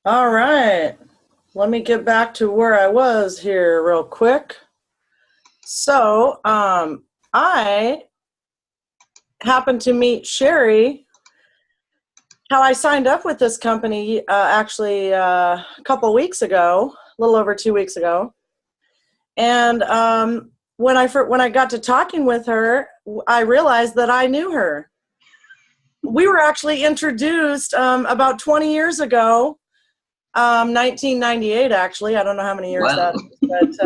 All right. Let me get back to where I was here real quick. So, I happened to meet Sherry. How I signed up with this company actually a couple weeks ago, a little over 2 weeks ago. And when I got to talking with her, I realized that I knew her. We were actually introduced about 20 years ago, 1998 actually. I don't know how many years Wow. that is,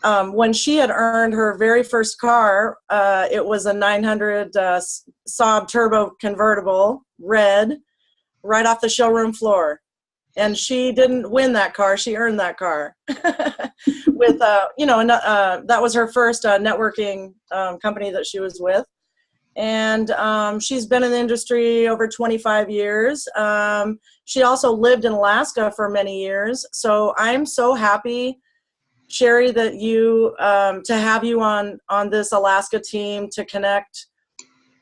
but when she had earned her very first car, it was a 900 Saab turbo convertible, red, right off the showroom floor. And she didn't win that car; she earned that car. With that was her first networking company that she was with, and she's been in the industry over 25 years. She also lived in Alaska for many years, so I'm so happy, Sherry, that you to have you on this Alaska team to connect,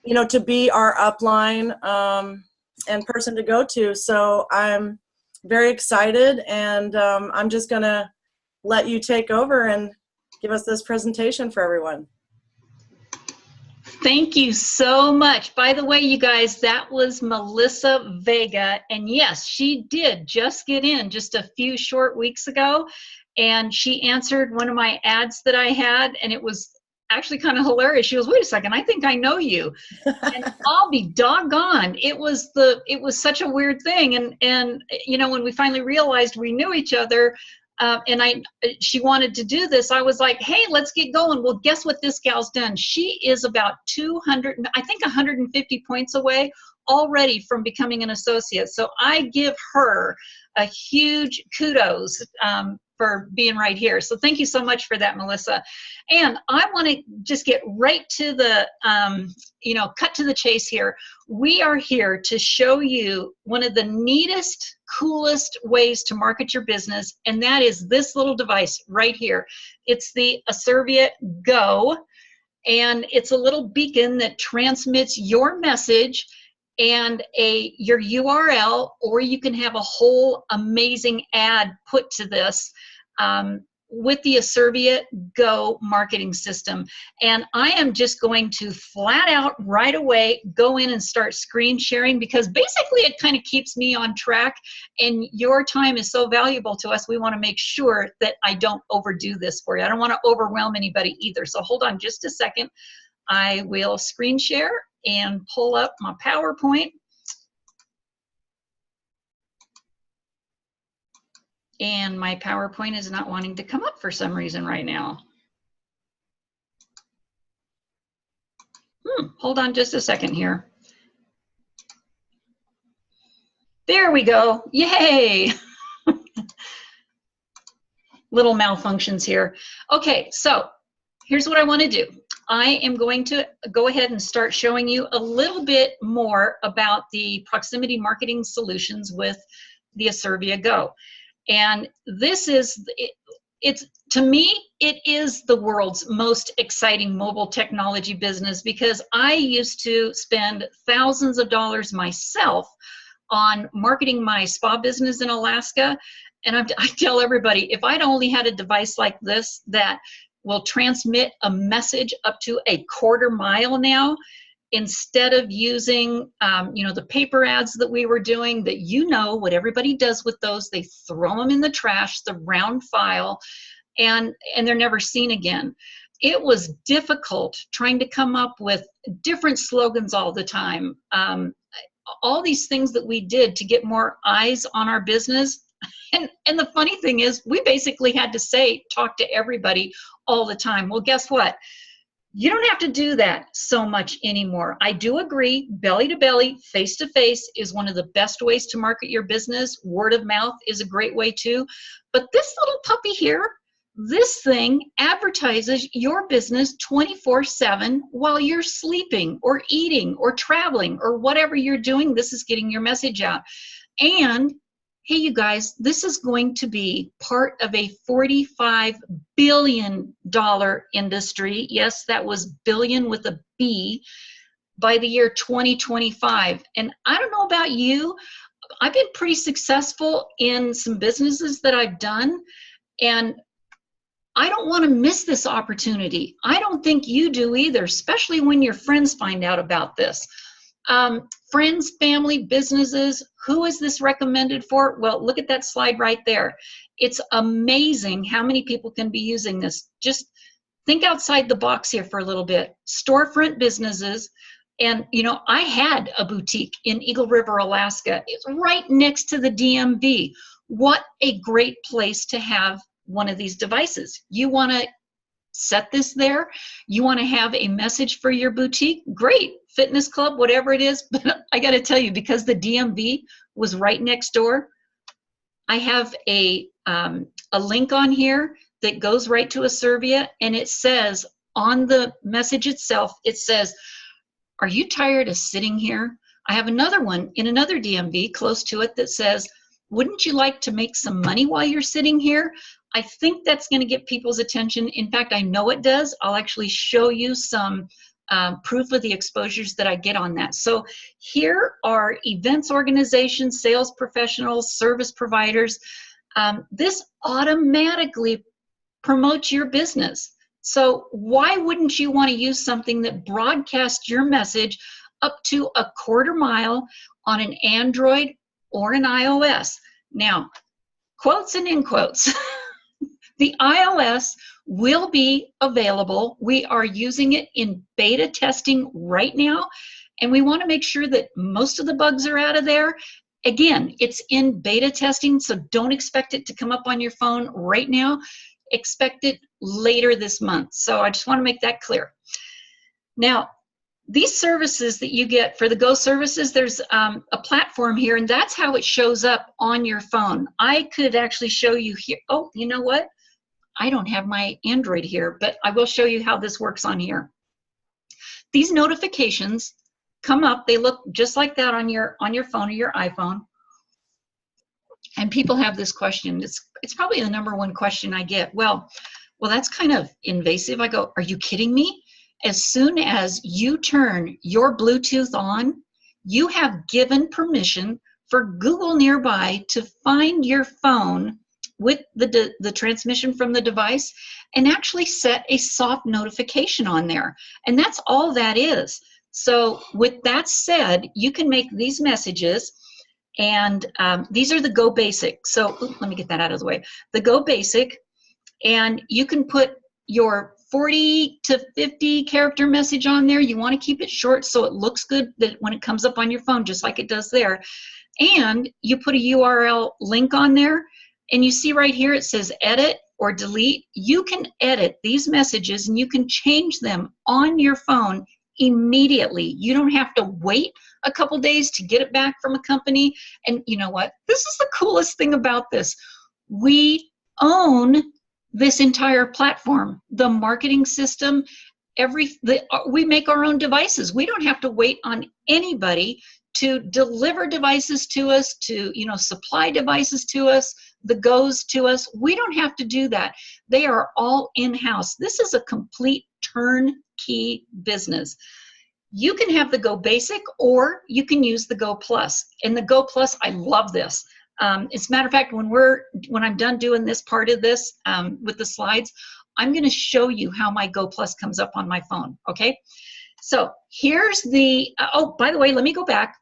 to be our upline and person to go to. So I'm very excited, and I'm just gonna let you take over and give us this presentation for everyone. Thank you so much. By the way, you guys, that was Melissa Vega. And yes, she did just get in just a few short weeks ago. And she answered one of my ads that I had. And it was actually kind of hilarious. She goes, wait a second, I think I know you. And I'll be doggone. It was such a weird thing. And when we finally realized we knew each other, she wanted to do this, I was like, hey, let's get going. Well, guess what this gal's done? She is about 200, I think 150 points away already from becoming an associate. So I give her a huge kudos for being right here. So thank you so much for that, Melissa. And I want to just get right to the, cut to the chase here. We are here to show you one of the neatest, coolest ways to market your business, and that is this little device right here. It's the Asirvia Go, and it's a little beacon that transmits your message and your URL, or you can have a whole amazing ad put to this with the Asirvia Go marketing system. And I am just going to flat out right away go in and start screen sharing, because basically it kind of keeps me on track, and your time is so valuable to us. We want to make sure that I don't overdo this for you. I don't want to overwhelm anybody either. So hold on just a second. I will screen share and pull up my PowerPoint. And my PowerPoint is not wanting to come up for some reason right now. Hold on just a second here. There we go. Yay! Little malfunctions here. Okay, so here's what I want to do. I am going to go ahead and start showing you a little bit more about the proximity marketing solutions with the Asirvia Go. And this is, to me, it is the world's most exciting mobile technology business, because I used to spend thousands of dollars myself on marketing my spa business in Alaska. And I tell everybody, if I'd only had a device like this that will transmit a message up to a quarter mile now, instead of using, the paper ads that we were doing, that what everybody does with those, they throw them in the trash, the round file, and they're never seen again. It was difficult trying to come up with different slogans all the time. All these things that we did to get more eyes on our business. And the funny thing is, we basically had to talk to everybody all the time. Well, guess what? You don't have to do that so much anymore. I do agree, belly to belly, face to face is one of the best ways to market your business. Word of mouth is a great way too. But this little puppy here, this thing advertises your business 24/7 while you're sleeping or eating or traveling or whatever you're doing. This is getting your message out. And hey, you guys, this is going to be part of a $45 billion industry. Yes, that was billion with a B, by the year 2025. And I don't know about you, I've been pretty successful in some businesses that I've done, and I don't want to miss this opportunity. I don't think you do either, especially when your friends find out about this. Friends, family, businesses, who is this recommended for? Well, look at that slide right there. It's amazing how many people can be using this. Just think outside the box here for a little bit. Storefront businesses. And, you know, I had a boutique in Eagle River, Alaska. It's right next to the DMV. What a great place to have one of these devices. You want to set this there. You want to have a message for your boutique. Great. Fitness club, whatever it is. But I got to tell you, because the DMV was right next door, I have a link on here that goes right to Asirvia, and it says on the message itself, it says, "Are you tired of sitting here?" I have another one in another DMV close to it that says, "Wouldn't you like to make some money while you're sitting here?" I think that's going to get people's attention. In fact, I know it does. I'll actually show you some proof of the exposures that I get on that. So here are events organizations, sales professionals, service providers. This automatically promotes your business. So why wouldn't you want to use something that broadcasts your message up to a quarter mile on an Android or an iOS? Now, quotes and in quotes. The iOS will be available. We are using it in beta testing right now, and we want to make sure that most of the bugs are out of there. Again, it's in beta testing, so don't expect it to come up on your phone right now. Expect it later this month. So I just want to make that clear. Now, these services that you get for the Go services, there's a platform here, and that's how it shows up on your phone. I could actually show you here. Oh, you know what? I don't have my Android here, but I will show you how this works on here. These notifications come up. They look just like that on your phone or your iPhone. And people have this question. It's probably the #1 question I get. Well, that's kind of invasive. I go, are you kidding me? As soon as you turn your Bluetooth on, you have given permission for Google Nearby to find your phone with the transmission from the device and actually set a soft notification on there. And that's all that is. So with that said, you can make these messages, and these are the Go Basic. So let me get that out of the way. The Go Basic, and you can put your 40 to 50 character message on there. You want to keep it short so it looks good that when it comes up on your phone, just like it does there. And you put a URL link on there, and you see right here it says edit or delete. You can edit these messages and you can change them on your phone immediately. You don't have to wait a couple days to get it back from a company. And you know what? This is the coolest thing about this. We own this entire platform, the marketing system, we make our own devices. We don't have to wait on anybody to deliver devices to us, to supply devices to us, the Goes to us. We don't have to do that. They are all in-house. This is a complete turnkey business. You can have the Go Basic, or you can use the Go Plus. And the Go Plus, I love this. As a matter of fact, when I'm done doing this part of this with the slides, I'm going to show you how my Go Plus comes up on my phone. Okay, so here's the. Oh, by the way, let me go back.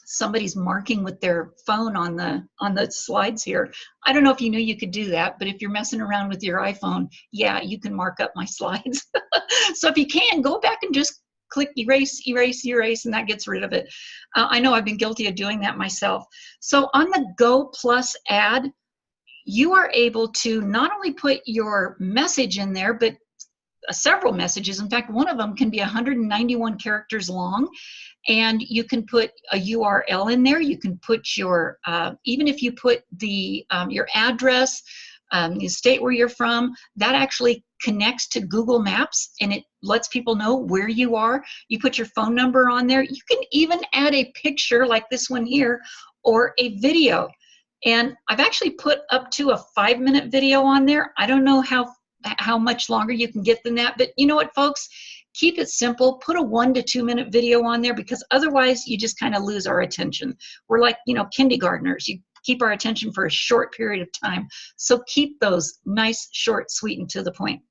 Somebody's marking with their phone on the slides here. I don't know if you knew you could do that, but if you're messing around with your iPhone, yeah, you can mark up my slides. So if you can, go back and just click erase, erase, erase, and that gets rid of it. I know I've been guilty of doing that myself. So on the Go Plus ad, you are able to not only put your message in there, but several messages. In fact, one of them can be 191 characters long, and you can put a URL in there. You can put your, even if you put the your address, the state where you're from, that actually connects to Google Maps, and it lets people know where you are. You put your phone number on there. You can even add a picture like this one here, or a video. And I've actually put up to a 5-minute video on there. I don't know how much longer you can get than that, but you know what, folks? Keep it simple. Put a 1 to 2 minute video on there, because otherwise you just kind of lose our attention. We're like, you know, kindergartners. You keep our attention for a short period of time. So keep those nice, short, sweet, and to the point.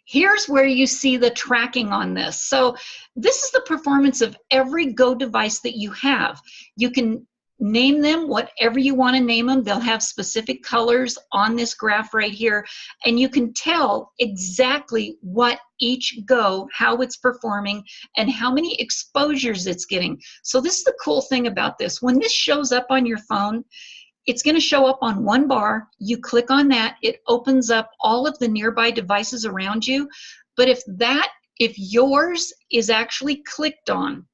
Here's where you see the tracking on this. So this is the performance of every Go device that you have. You can name them whatever you want to name them. They'll have specific colors on this graph right here, and you can tell exactly what each Go, how it's performing, and how many exposures it's getting. So this is the cool thing about this. When this shows up on your phone, it's going to show up on one bar. You click on that, it opens up all of the nearby devices around you. But if yours is actually clicked on,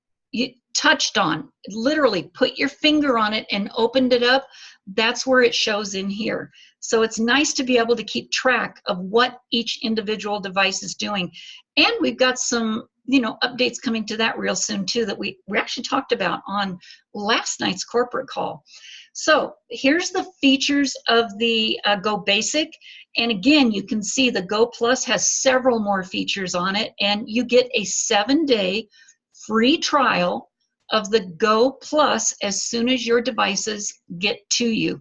touched on, literally put your finger on it and opened it up, that's where it shows in here. So it's nice to be able to keep track of what each individual device is doing. And we've got some, you know, updates coming to that real soon too, that we actually talked about on last night's corporate call. So here's the features of the Go Basic. And again, you can see the Go Plus has several more features on it, and you get a 7-day free trial of the Go Plus as soon as your devices get to you.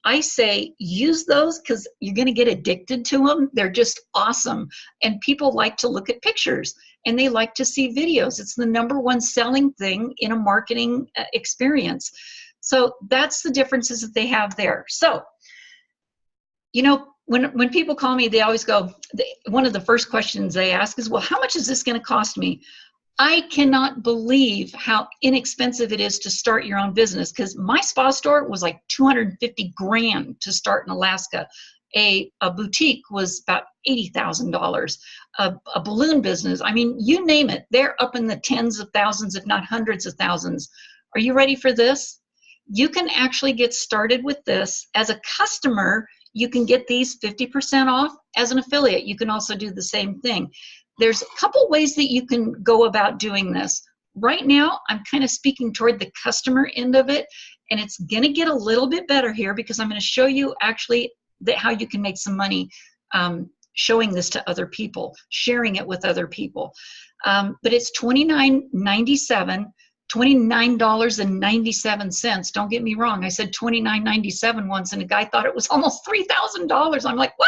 I say use those because you're going to get addicted to them. They're just awesome. And people like to look at pictures and they like to see videos. It's the #1 selling thing in a marketing experience. So that's the differences that they have there. So, you know, when people call me, they always go, one of the first questions they ask is, well, how much is this going to cost me? I cannot believe how inexpensive it is to start your own business, because my spa store was like $250,000 to start in Alaska. A boutique was about $80,000. A balloon business, I mean, you name it, they're up in the tens of thousands, if not hundreds of thousands. Are you ready for this? You can actually get started with this. As a customer, you can get these 50% off. As an affiliate, you can also do the same thing. There's a couple ways that you can go about doing this. Right now, I'm kind of speaking toward the customer end of it, and it's going to get a little bit better here because I'm going to show you actually how you can make some money showing this to other people, sharing it with other people. But it's $29.97. $29.97. Don't get me wrong. I said $29.97 once, and a guy thought it was almost $3,000. I'm like, wow!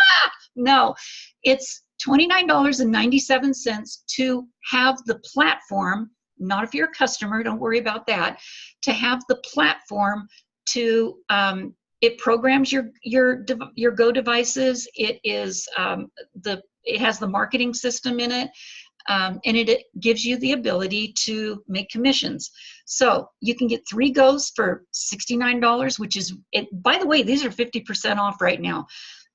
No, it's $29.97 to have the platform. Not if you're a customer. Don't worry about that. To have the platform to it programs your Go devices. It is it has the marketing system in it. And it gives you the ability to make commissions. So you can get 3 Goes for $69, which is, by the way, these are 50% off right now.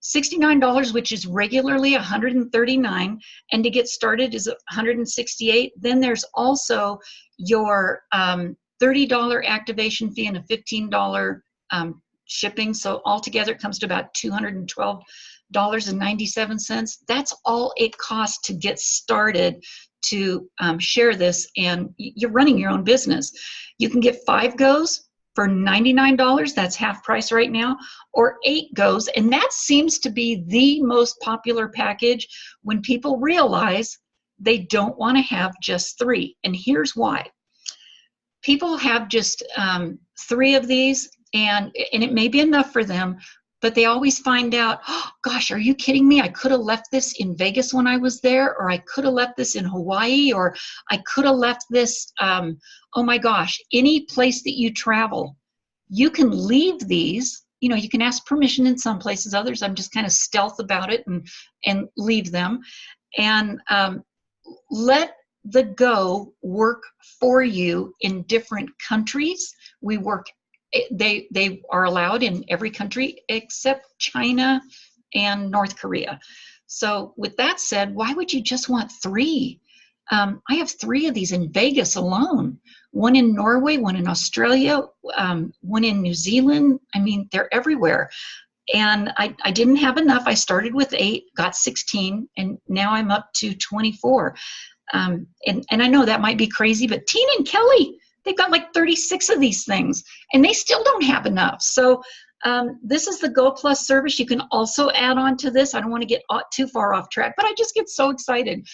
$69, which is regularly $139, and to get started is $168. Then there's also your $30 activation fee and a $15 shipping. So altogether it comes to about $212.97. That's all it costs to get started to share this, and you're running your own business. You can get 5 Goes for $99, that's half price right now, or 8 Goes, and that seems to be the most popular package when people realize they don't want to have just 3. And here's why. People have just 3 of these, and it may be enough for them, but they always find out, oh, gosh, are you kidding me? I could have left this in Vegas when I was there, or I could have left this in Hawaii, or I could have left this, oh my gosh, any place that you travel. You can leave these, you know, you can ask permission in some places, others I'm just kind of stealth about it and leave them. And let the Go work for you in different countries. We work they are allowed in every country except China and North Korea. So with that said, why would you just want 3? I have 3 of these in Vegas alone. 1 in Norway, 1 in Australia, 1 in New Zealand. I mean, they're everywhere. And I didn't have enough. I started with 8, got 16, and now I'm up to 24. And I know that might be crazy, but Tina and Kelly, they've got like 36 of these things, and they still don't have enough. So this is the Go Plus service. You can also add on to this. I don't want to get too far off track, but I just get so excited.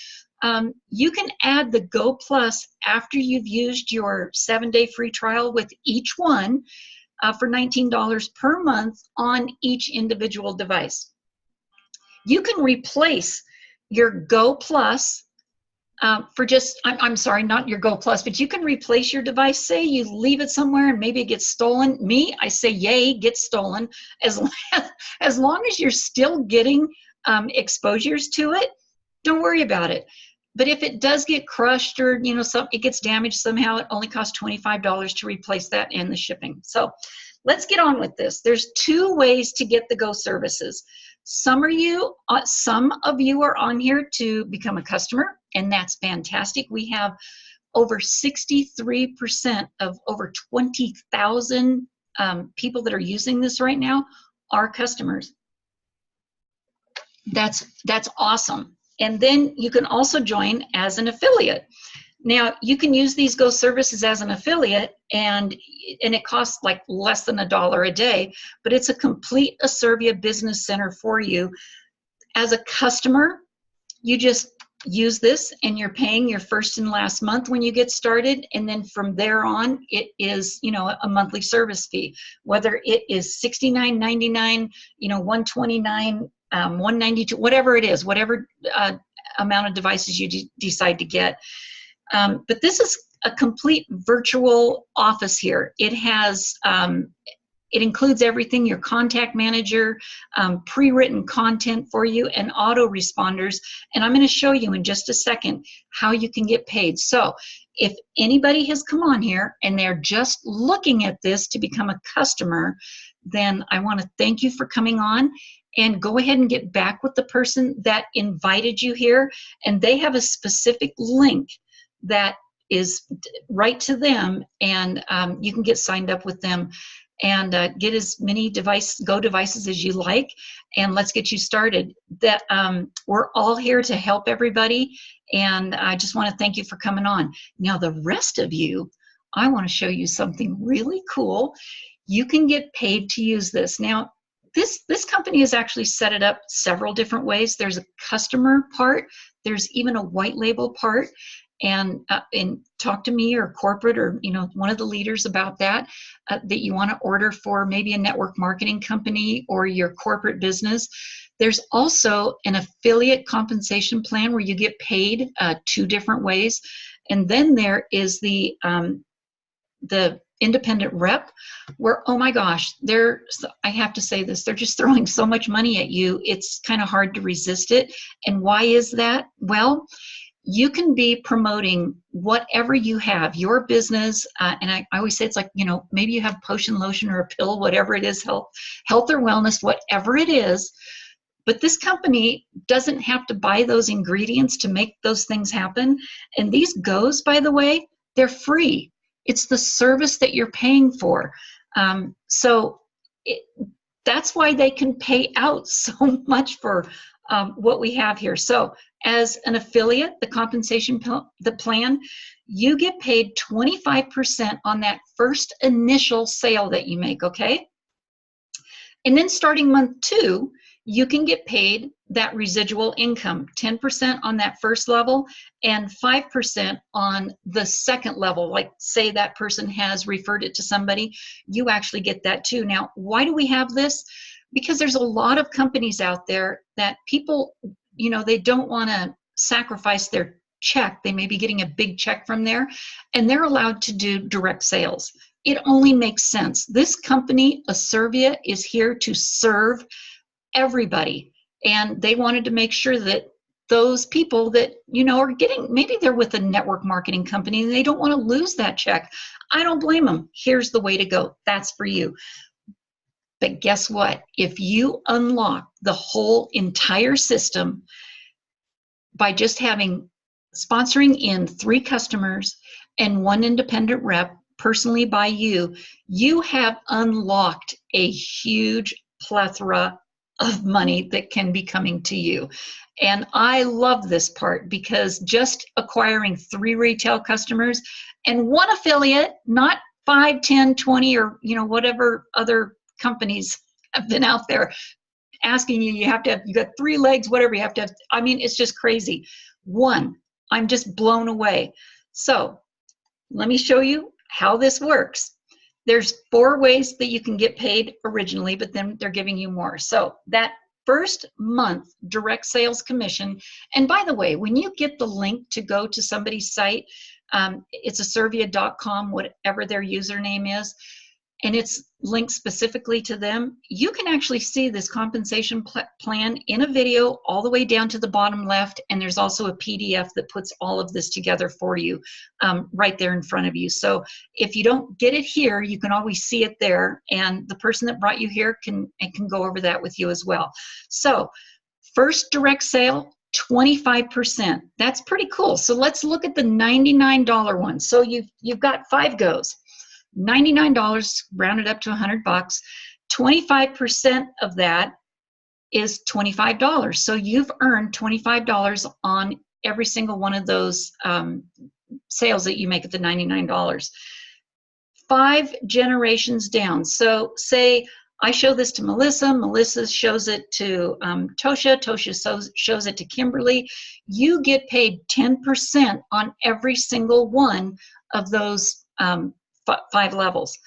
You can add the Go Plus after you've used your 7-day free trial with each one for $19 per month on each individual device. You can replace your Go Plus for just, I'm sorry, not your Go Plus, but you can replace your device. Say you leave it somewhere and maybe it gets stolen. Me, I say, yay, get stolen. As long as you're still getting exposures to it, don't worry about it. But if it does get crushed or, you know, it gets damaged somehow, it only costs $25 to replace that and the shipping. So let's get on with this. There's 2 ways to get the Go services. Some of you are on here to become a customer, and that's fantastic. We have over 63% of over 20,000 people that are using this right now are customers. That's awesome. And then you can also join as an affiliate. Now, you can use these Go services as an affiliate, and it costs like less than $1 a day, but it's a complete Asirvia business center for you. As a customer, you just use this and you're paying your first and last month when you get started, and then from there on, it is, you know, a monthly service fee. Whether it is $69.99, you know, $129, $192, whatever it is, whatever amount of devices you decide to get. But this is a complete virtual office here. It has, it includes everything, your contact manager, pre-written content for you, and autoresponders. And I'm going to show you in just a second how you can get paid. So if anybody has come on here and they're just looking at this to become a customer, then I want to thank you for coming on. And go ahead and get back with the person that invited you here. And they have a specific link that is right to them, and you can get signed up with them and get as many Go devices as you like, and let's get you started. That we're all here to help everybody, and I just want to thank you for coming on. Now, the rest of you, I want to show you something really cool. You can get paid to use this. Now, this company has actually set it up several different ways. There's a customer part. There's even a white label part. And talk to me or corporate or, you know, one of the leaders about that you want to order for maybe a network marketing company or your corporate business. There's also an affiliate compensation plan where you get paid 2 different ways. And then there is the independent rep, where, oh my gosh, I have to say this, they're just throwing so much money at you, it's kind of hard to resist it. And why is that? Well, you can be promoting whatever you have, your business, and I always say it's like, you know, maybe you have potion, lotion, or a pill, whatever it is, health or wellness, whatever it is. But this company doesn't have to buy those ingredients to make those things happen. And these Goes, by the way, they're free. It's the service that you're paying for. That's why they can pay out so much for what we have here. So as an affiliate, the compensation, the plan, you get paid 25% on that first initial sale that you make, okay? And then starting month 2, you can get paid that residual income, 10% on that first level and 5% on the second level. Like say that person has referred it to somebody, you actually get that too. Now, why do we have this? Because there's a lot of companies out there that people, you know, they don't want to sacrifice their check. They may be getting a big check from there, and they're allowed to do direct sales. It only makes sense. This company, Asirvia, is here to serve everybody, and they wanted to make sure that those people that, you know, are getting, maybe they're with a network marketing company and they don't want to lose that check. I don't blame them. Here's the way to go. That's for you. But guess what? If you unlock the whole entire system by just sponsoring in 3 customers and 1 independent rep personally by you, you have unlocked a huge plethora of money that can be coming to you. And I love this part, because just acquiring 3 retail customers and 1 affiliate, not 5, 10, 20, or, you know, whatever other companies have been out there asking you, you got 3 legs, whatever you have to have. I mean, it's just crazy. 1, I'm just blown away. So let me show you how this works. There's 4 ways that you can get paid originally, but then they're giving you more. So that first month direct sales commission, and by the way, when you get the link to go to somebody's site, it's asirvia.com, whatever their username is, and it's linked specifically to them, you can actually see this compensation plan in a video all the way down to the bottom left, and there's also a PDF that puts all of this together for you right there in front of you. So if you don't get it here, you can always see it there, and the person that brought you here can go over that with you as well. So first direct sale, 25%. That's pretty cool. So let's look at the $99 one. So you've got 5 goes. $99 rounded up to $100. 25% of that is $25. So you've earned $25 on every single one of those sales that you make at the $99. 5 generations down. So say I show this to Melissa, Melissa shows it to Tosha, Tosha shows it to Kimberly. You get paid 10% on every single one of those 5 levels.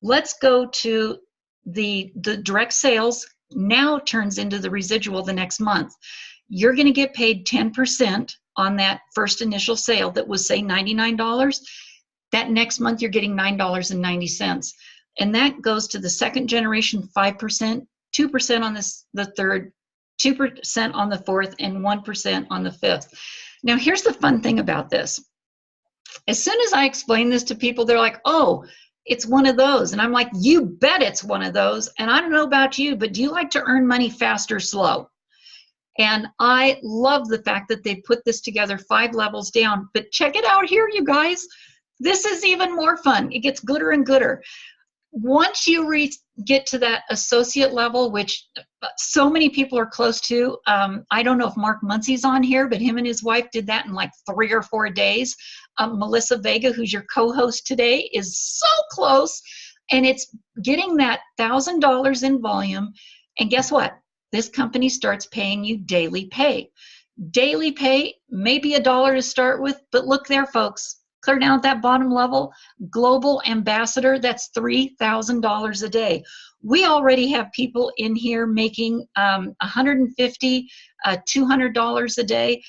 Let's go to the direct sales now turns into the residual the next month. You're going to get paid 10% on that first initial sale that was, say, $99. That next month you're getting $9.90. And that goes to the second generation, 5%, 2% on the third, 2% on the fourth, and 1% on the fifth. Now here's the fun thing about this. As soon as I explain this to people, they're like, oh, it's one of those. And I'm like, you bet it's one of those. And I don't know about you, but do you like to earn money fast or slow? And I love the fact that they put this together 5 levels down. But check it out here, you guys. This is even more fun. It gets gooder and gooder. Once you get to that associate level, which so many people are close to, I don't know if Mark Muncie's on here, but him and his wife did that in like 3 or 4 days. Melissa Vega, who's your co-host today, is so close, and it's getting that $1,000 in volume. And guess what? This company starts paying you daily pay. Daily pay, maybe $1 to start with, but look there, folks. Clear down at that bottom level, global ambassador, that's $3,000 a day. We already have people in here making $150, $200 a day,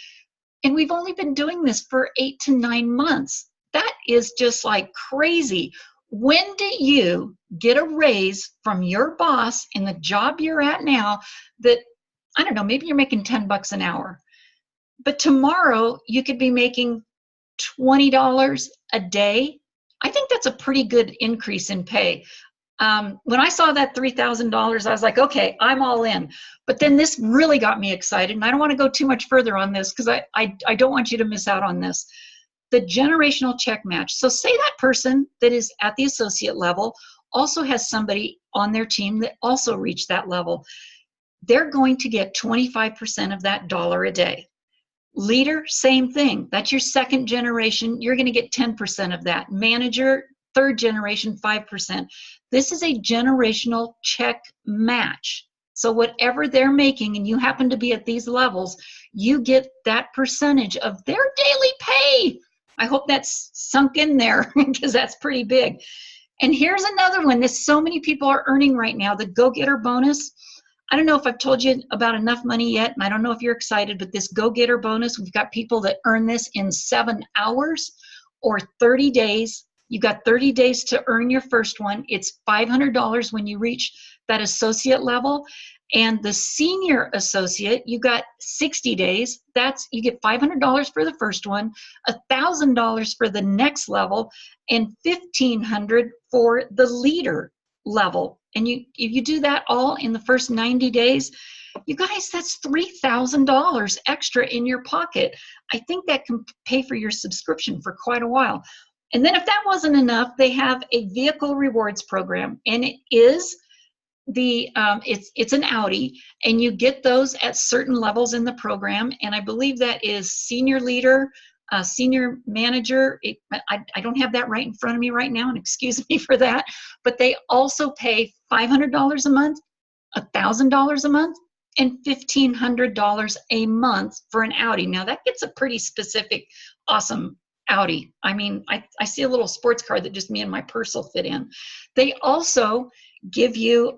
and we've only been doing this for 8 to 9 months. That is just like crazy. When do you get a raise from your boss in the job you're at now that, I don't know, maybe you're making $10 an hour, but tomorrow you could be making $20 a day? I think that's a pretty good increase in pay. When I saw that $3,000, I was like, okay, I'm all in. But then this really got me excited, and I don't want to go too much further on this because I don't want you to miss out on this. The generational check match. So say that person that is at the associate level also has somebody on their team that also reached that level. They're going to get 25% of that dollar a day. Leader, same thing. That's your second generation. You're going to get 10% of that. Manager, third generation, 5%. This is a generational check match. So whatever they're making and you happen to be at these levels, you get that percentage of their daily pay. I hope that's sunk in there because that's pretty big. And here's another one that so many people are earning right now, the go-getter bonus. I don't know if I've told you about enough money yet, and I don't know if you're excited, but this go-getter bonus, we've got people that earn this in 7 hours or 30 days. You've got 30 days to earn your first one. It's $500 when you reach that associate level. And the senior associate, you got 60 days. You get $500 for the first one, $1,000 for the next level, and $1,500 for the leader level. And if you do that all in the first 90 days, you guys, that's $3,000 extra in your pocket. I think that can pay for your subscription for quite a while. And then if that wasn't enough, they have a vehicle rewards program, and it is it's an Audi, and you get those at certain levels in the program. And I believe that is senior leader, senior manager. I don't have that right in front of me right now, and excuse me for that, but they also pay $500 a month, $1,000 a month, $1,500 a month for an Audi. Now that gets a pretty specific, awesome Audi. I mean, I see a little sports car that just me and my purse will fit in. They also give you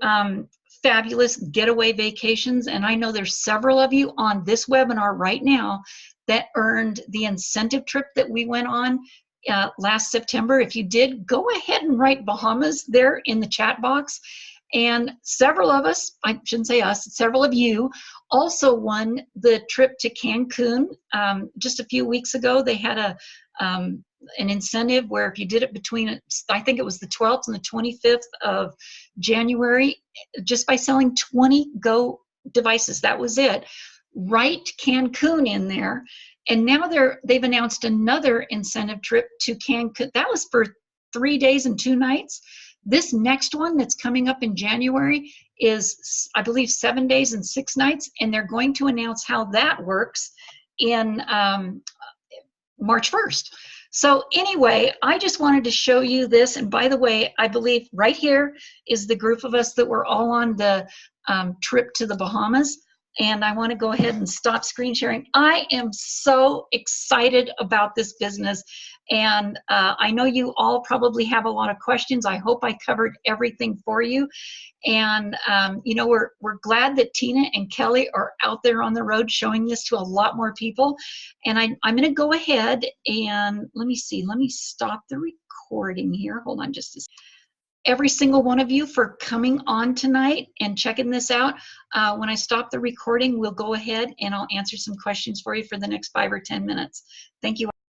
fabulous getaway vacations. And I know there's several of you on this webinar right now that earned the incentive trip that we went on last September. If you did, go ahead and write Bahamas there in the chat box. And several of us, I shouldn't say us, several of you also won the trip to Cancun just a few weeks ago. They had an incentive where if you did it between, I think it was the 12th and the 25th of January, just by selling 20 Go devices, that was it. Write Cancun in there. And now they've announced another incentive trip to Cancun. That was for 3 days and 2 nights. This next one that's coming up in January is, I believe, 7 days and 6 nights, and they're going to announce how that works in March 1st. So anyway, I just wanted to show you this. And by the way, I believe right here is the group of us that were all on the trip to the Bahamas. And I want to go ahead and stop screen sharing. I am so excited about this business. And I know you all probably have a lot of questions. I hope I covered everything for you. And, you know, we're glad that Tina and Kelly are out there on the road showing this to a lot more people. And I'm going to go ahead and let me stop the recording here. Hold on just a second. Every single one of you for coming on tonight and checking this out. When I stop the recording, we'll go ahead and I'll answer some questions for you for the next 5 or 10 minutes. Thank you all.